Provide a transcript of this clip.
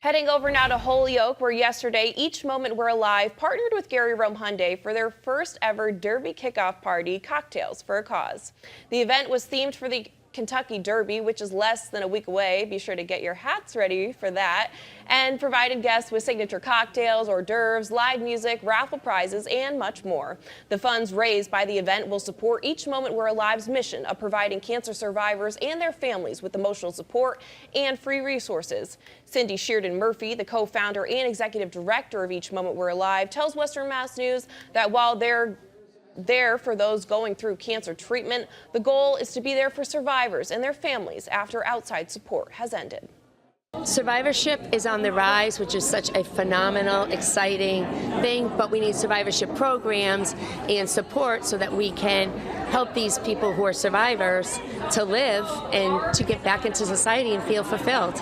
Heading over now to Holyoke, where yesterday Each Moment We're Alive partnered with Gary Rome Hyundai for their first ever Derby kickoff party, Cocktails for a Cause. The event was themed for the Kentucky Derby, which is less than a week away. Be sure to get your hats ready for that, and provided guests with signature cocktails, hors d'oeuvres, live music, raffle prizes, and much more. The funds raised by the event will support Each Moment We're Alive's mission of providing cancer survivors and their families with emotional support and free resources. Cindy Sheardon Murphy, the co-founder and executive director of Each Moment We're Alive, tells Western Mass News that while they're there for those going through cancer treatment, the goal is to be there for survivors and their families after outside support has ended. Survivorship is on the rise, which is such a phenomenal, exciting thing, but we need survivorship programs and support so that we can help these people who are survivors to live and to get back into society and feel fulfilled.